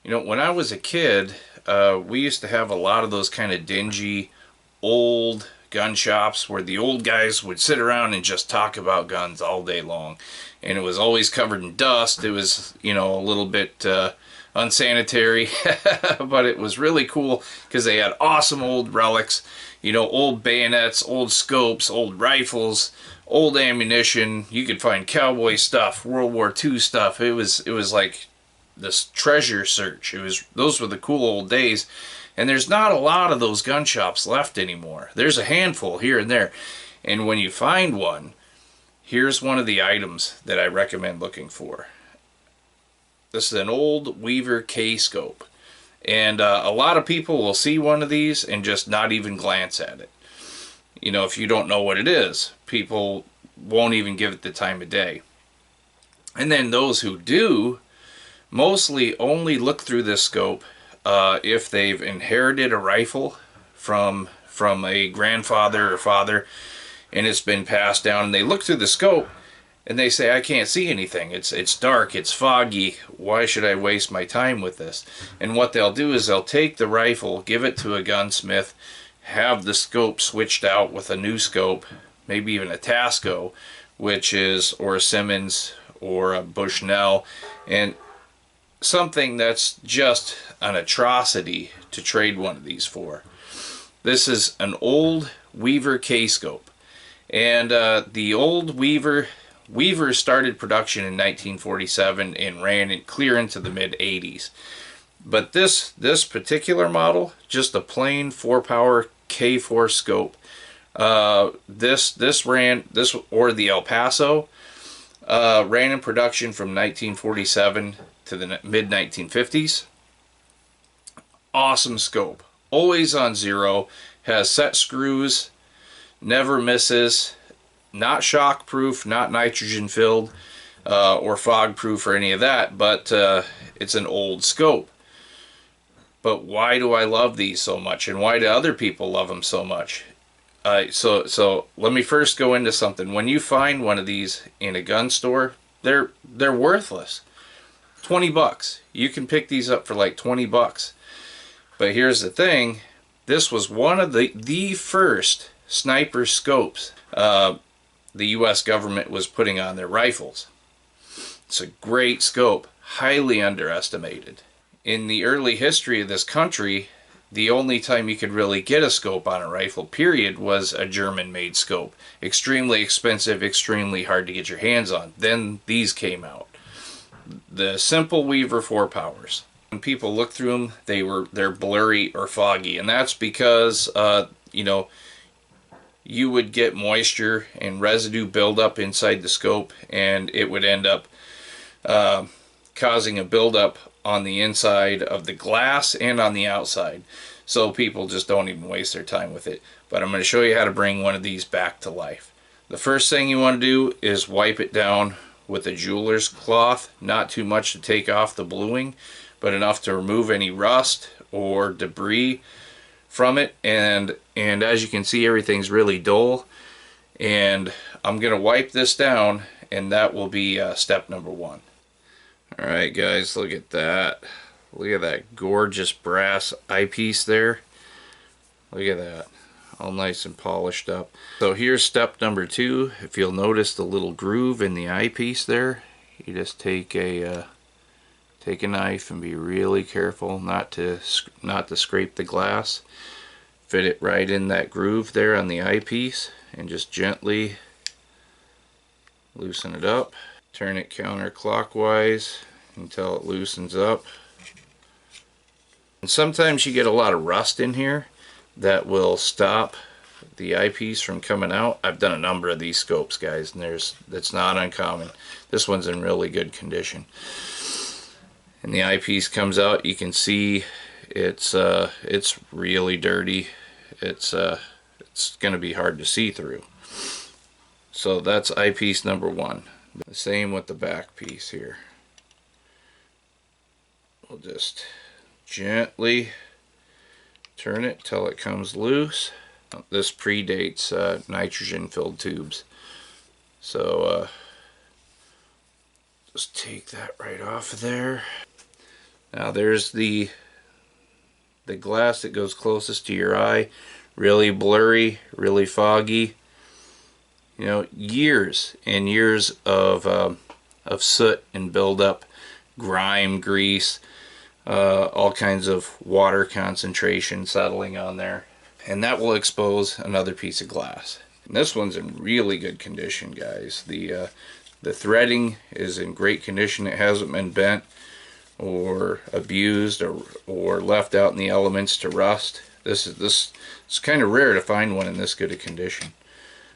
You know, when I was a kid, we used to have a lot of those kind of dingy, old gun shops where the old guys would sit around and just talk about guns all day long. And it was always covered in dust. It was, a little bit unsanitary, but it was really cool because they had awesome old relics, old bayonets, old scopes, old rifles, old ammunition. You could find cowboy stuff, World War II stuff. It was like this treasure search. Those were the cool old days, and there's not a lot of those gun shops left anymore. There's a handful here and there, and when you find one, here's one of the items that I recommend looking for. This is an old Weaver K scope, and a lot of people will see one of these and just not even glance at it. If you don't know what it is, people won't even give it the time of day. And then those who do mostly only look through this scope if they've inherited a rifle from a grandfather or father, and it's been passed down, and they look through the scope and they say, I can't see anything. It's dark, it's foggy. Why should I waste my time with this? And what they'll do is they'll take the rifle, give it to a gunsmith, have the scope switched out with a new scope, maybe even a Tasco, or a Simmons or a Bushnell, and something that's just an atrocity to trade one of these for. This is an old Weaver K-scope. And the old Weaver started production in 1947 and ran it clear into the mid-80s. But this particular model, just a plain 4-power K4 scope, or the El Paso, ran in production from 1947 to the mid-1950s. Awesome scope. Always on zero. Has set screws. Never misses. Not shock proof. Not nitrogen filled. Or fog proof or any of that. But it's an old scope. But why do I love these so much? And why do other people love them so much? So let me first go into something. When you find one of these in a gun store, they're worthless. 20 bucks. You can pick these up for like 20 bucks. But here's the thing. This was one of the first sniper scopes the U.S. government was putting on their rifles. It's a great scope. Highly underestimated. In the early history of this country, the only time you could really get a scope on a rifle, period, was a German-made scope. Extremely expensive, extremely hard to get your hands on. Then these came out. The simple Weaver 4-powers. When people look through them, they're blurry or foggy, and that's because you would get moisture and residue buildup inside the scope, and it would end up causing a buildup on the inside of the glass and on the outside. So people just don't even waste their time with it. But I'm going to show you how to bring one of these back to life. The first thing you want to do is wipe it down with a jeweler's cloth. Not too much to take off the bluing, but enough to remove any rust or debris from it. And as you can see, everything's really dull. And I'm going to wipe this down, and that will be step number 1. Alright guys, look at that. Look at that gorgeous brass eyepiece there. Look at that. All nice and polished up. So here's step number 2. If you'll notice the little groove in the eyepiece there, you just take a knife and be really careful not to scrape the glass. Fit it right in that groove there on the eyepiece and just gently loosen it up. Turn it counterclockwise until it loosens up. And sometimes you get a lot of rust in here that will stop the eyepiece from coming out. I've done a number of these scopes, guys, and that's not uncommon. This one's in really good condition. And the eyepiece comes out. You can see it's really dirty. It's going to be hard to see through. So that's eyepiece number 1. The same with the back piece here. We'll just gently turn it till it comes loose. This predates nitrogen filled tubes. So just take that right off of there. Now there's the glass that goes closest to your eye. Really blurry, really foggy. You know, years and years of soot and buildup, grime, grease, all kinds of water concentration settling on there. And that will expose another piece of glass. And this one's in really good condition, guys. The threading is in great condition. It hasn't been bent or abused or left out in the elements to rust. It's kind of rare to find one in this good a condition.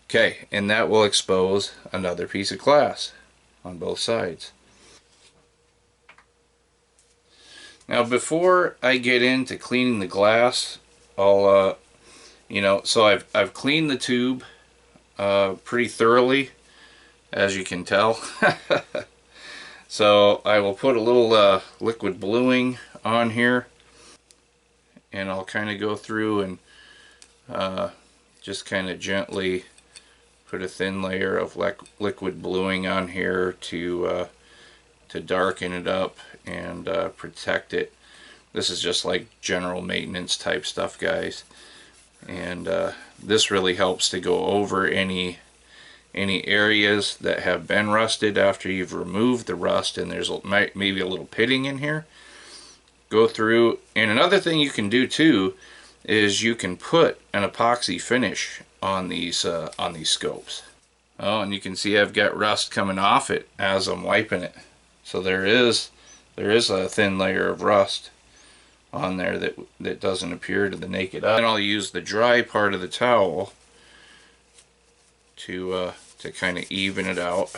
Okay, and that will expose another piece of glass on both sides. Now before I get into cleaning the glass, I'll so I've cleaned the tube pretty thoroughly, as you can tell. So I will put a little liquid bluing on here, and I'll kind of go through and just kind of gently put a thin layer of liquid bluing on here to darken it up and protect it. This is just like general maintenance type stuff, guys, and this really helps to go over any areas that have been rusted after you've removed the rust and there's maybe a little pitting in here. Go through, and another thing you can do too is you can put an epoxy finish on these scopes. Oh, and you can see I've got rust coming off it as I'm wiping it. So there is a thin layer of rust on there that doesn't appear to the naked eye. And I'll use the dry part of the towel to kind of even it out.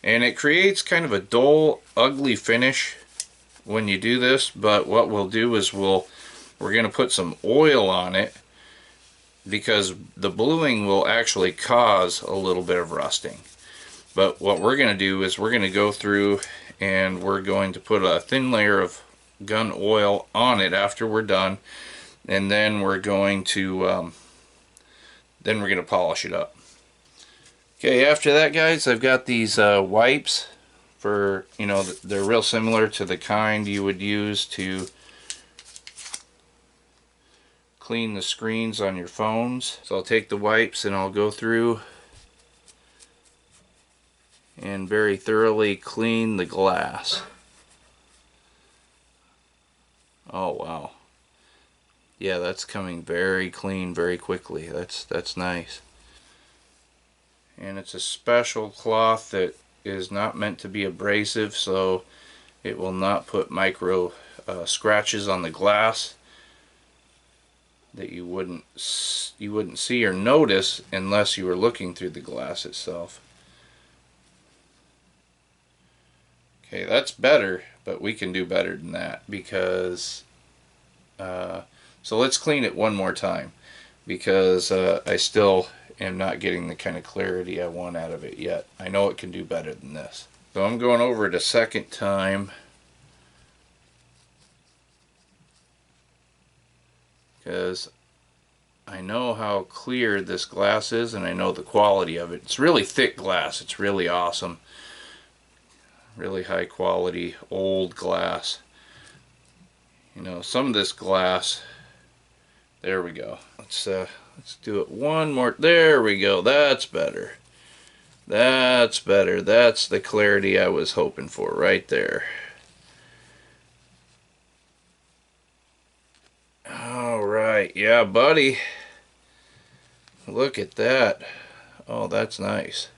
And it creates kind of a dull, ugly finish when you do this, but what we'll do is we're going to put some oil on it, because the bluing will actually cause a little bit of rusting. But what we're going to do is we're going to go through and we're going to put a thin layer of gun oil on it after we're done, and then we're going to polish it up. Okay, after that, guys, I've got these wipes for, they're real similar to the kind you would use to clean the screens on your phones. So I'll take the wipes and I'll go through and very thoroughly clean the glass. Oh wow. Yeah, that's coming very clean very quickly. That's nice. And it's a special cloth that is not meant to be abrasive, so it will not put micro scratches on the glass that you wouldn't see or notice unless you were looking through the glass itself. Okay, that's better, but we can do better than that, because so let's clean it one more time, because I still am not getting the kind of clarity I want out of it yet. I know it can do better than this. So I'm going over it a second time, because I know how clear this glass is and I know the quality of it. It's really thick glass. It's really awesome. Really high quality old glass. Some of this glass, there we go. Let's do it one more. There we go. That's better. That's better. That's the clarity I was hoping for right there. All right. Yeah, buddy. Look at that. Oh, that's nice.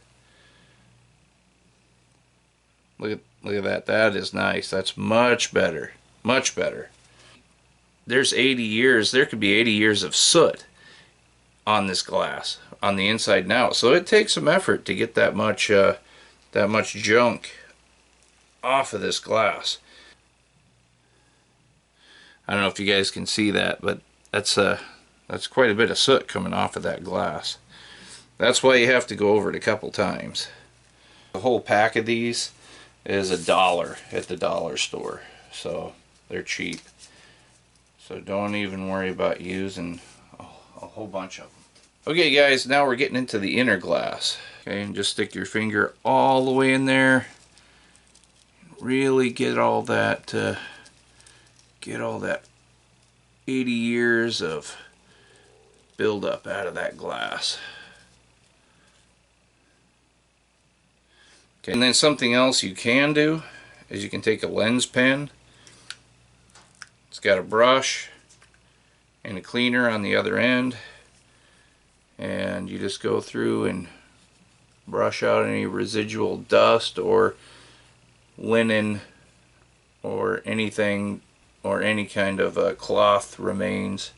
Look at that. That is nice. That's much better. Much better. There's 80 years. There could be 80 years of soot on this glass, on the inside and out. So it takes some effort to get that much junk off of this glass. I don't know if you guys can see that, but that's quite a bit of soot coming off of that glass. That's why you have to go over it a couple times. The whole pack of these is $1 at the dollar store, so they're cheap. So don't even worry about using a whole bunch of them. Okay guys, now we're getting into the inner glass. Okay, and just stick your finger all the way in there really get all that 80 years of buildup out of that glass. Okay. And then something else you can do is you can take a lens pen. It's got a brush and a cleaner on the other end, and you just go through and brush out any residual dust or linen or anything, or any kind of cloth remains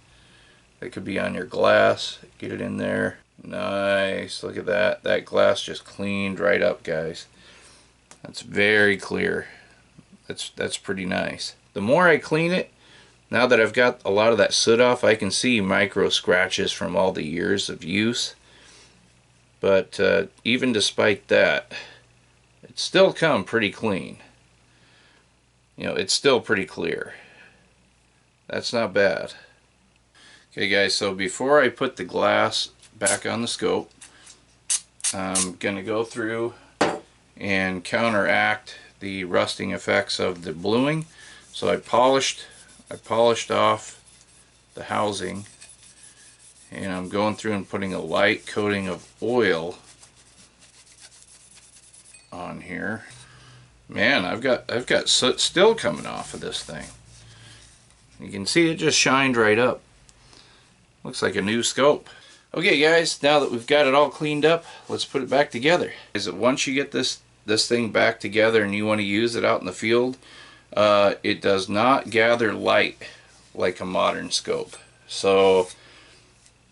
that could be on your glass. Get it in there. Nice. Look at that. That glass just cleaned right up, guys. That's very clear. That's pretty nice. The more I clean it, now that I've got a lot of that soot off, I can see micro scratches from all the years of use. But even despite that, it's still come pretty clean. You know, it's still pretty clear. That's not bad. Okay guys, so before I put the glass back on the scope, I'm going to go through and counteract the rusting effects of the bluing. So I polished off the housing, and I'm going through and putting a light coating of oil on here. Man, I've got soot still coming off of this thing. You can see it just shined right up. Looks like a new scope. Okay guys, now that we've got it all cleaned up, let's put it back together. Is that once you get this thing back together and you want to use it out in the field, it does not gather light like a modern scope. So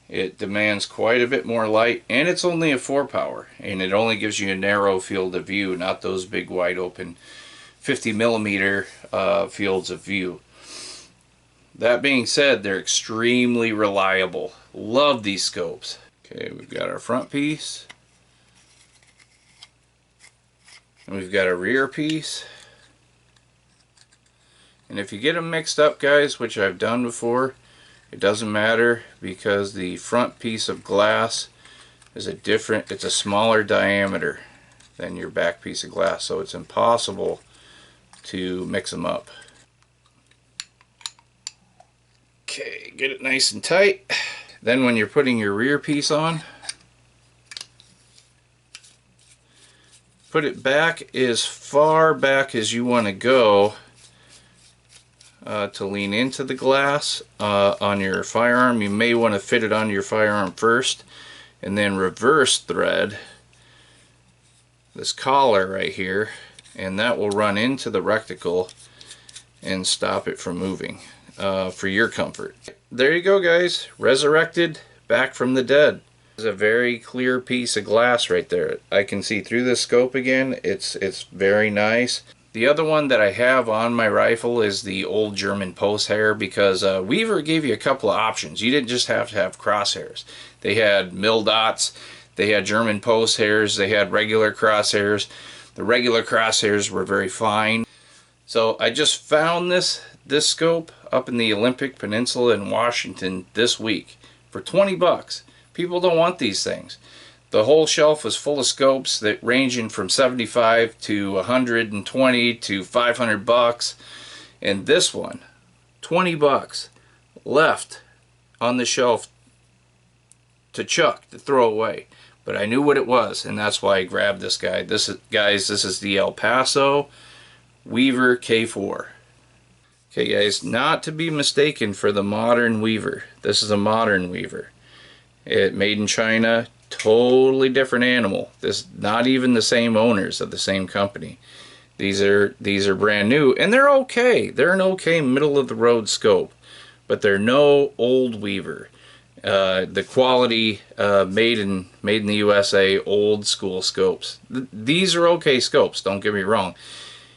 it demands quite a bit more light, and it's only a 4-power, and it only gives you a narrow field of view, not those big wide open 50mm fields of view. That being said, they're extremely reliable. Love these scopes. Okay, we've got our front piece, and we've got a rear piece. And if you get them mixed up, guys, which I've done before, it doesn't matter, because the front piece of glass is it's a smaller diameter than your back piece of glass, so it's impossible to mix them up. Okay, get it nice and tight. Then when you're putting your rear piece on, put it back as far back as you want to go to lean into the glass on your firearm. You may want to fit it onto your firearm first, and then reverse thread this collar right here, and that will run into the reticle and stop it from moving for your comfort. There you go guys, resurrected back from the dead. It's a very clear piece of glass right there. I can see through the scope again. It's very nice. The other one that I have on my rifle is the old German post hair, because Weaver gave you a couple of options. You didn't just have to have crosshairs. They had mil dots, they had German post hairs, they had regular crosshairs. The regular crosshairs were very fine. So I just found this scope up in the Olympic Peninsula in Washington this week for 20 bucks. People don't want these things. The whole shelf was full of scopes that ranging from 75 to 120 to 500 bucks, and this one, 20 bucks left on the shelf to chuck, to throw away. But I knew what it was, and that's why I grabbed this guy. This is the El Paso Weaver K4. Okay guys, not to be mistaken for the modern Weaver. This is a modern Weaver. It made in China, totally different animal. This not even the same owners of the same company. These are brand new, and they're okay. They're an okay middle of the road scope, but they're no old Weaver. The quality made in the USA, old school scopes. These are okay scopes, don't get me wrong.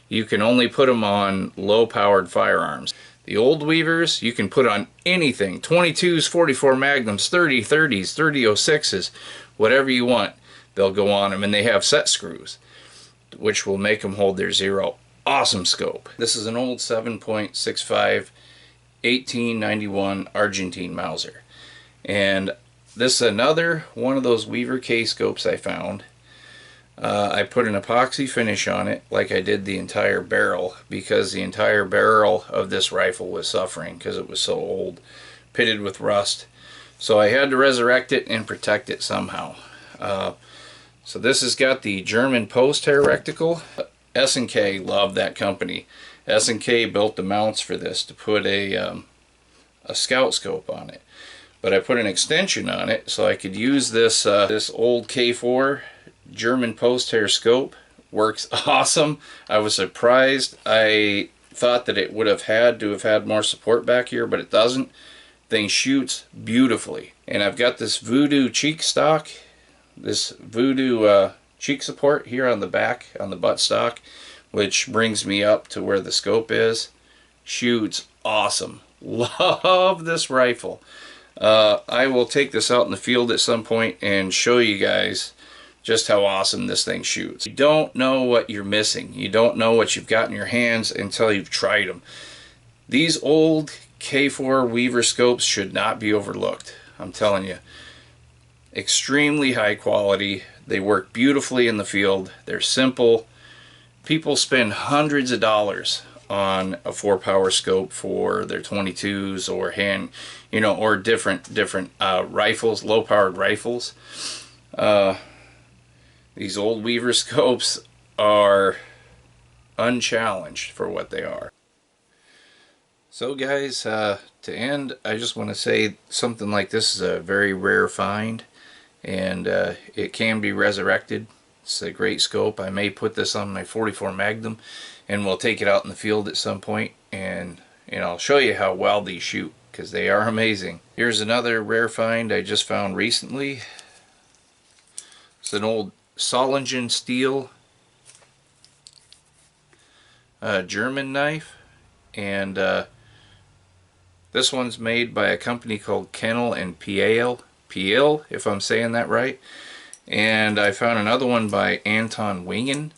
You can only put them on low powered firearms. The old Weavers you can put on anything, 22s, 44 Magnums, 30, 30s, 30-06s, whatever you want, they'll go on them, and they have set screws, which will make them hold their zero. Awesome scope. This is an old 7.65 1891 Argentine Mauser, and this is another one of those Weaver K scopes I found. I put an epoxy finish on it like I did the entire barrel, because the entire barrel of this rifle was suffering because it was so old, pitted with rust. So I had to resurrect it and protect it somehow. So this has got the German post hair reticle. S&K, love that company. S&K built the mounts for this to put a scout scope on it. But I put an extension on it so I could use this this old K4 German post hair scope. Works awesome. I was surprised. I thought that it would have had to have had more support back here, but it doesn't. Thing shoots beautifully. And I've got this Voodoo cheek stock, this Voodoo cheek support here on the back, on the butt stock, which brings me up to where the scope is. Shoots awesome. Love this rifle. I will take this out in the field at some point and show you guys just how awesome this thing shoots. You don't know what you're missing. You don't know what you've got in your hands until you've tried them. These old K4 Weaver scopes should not be overlooked. I'm telling you. Extremely high quality. They work beautifully in the field. They're simple. People spend hundreds of dollars on a 4-power scope for their 22s or hand, or different rifles, low-powered rifles. These old Weaver scopes are unchallenged for what they are. So guys, to end, I just want to say something like this is a very rare find, and it can be resurrected. It's a great scope. I may put this on my 44 Magnum, and we'll take it out in the field at some point, and I'll show you how well these shoot, because they are amazing. Here's another rare find I just found recently. It's an old Solingen steel German knife, and this one's made by a company called Kennel and Piel, if I'm saying that right. And I found another one by Anton Wingen,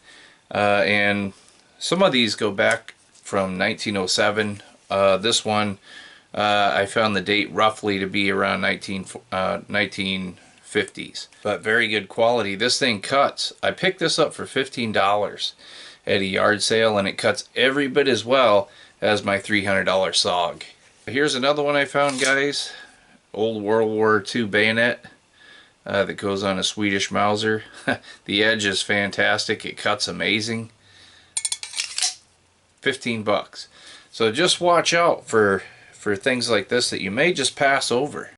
and some of these go back from 1907. This one, I found the date roughly to be around 1950s, but very good quality. This thing cuts. I picked this up for $15 at a yard sale, and it cuts every bit as well as my $300 SOG. Here's another one I found, guys. Old World War II bayonet that goes on a Swedish Mauser. The edge is fantastic. It cuts amazing. 15 bucks. So just watch out for things like this that you may just pass over.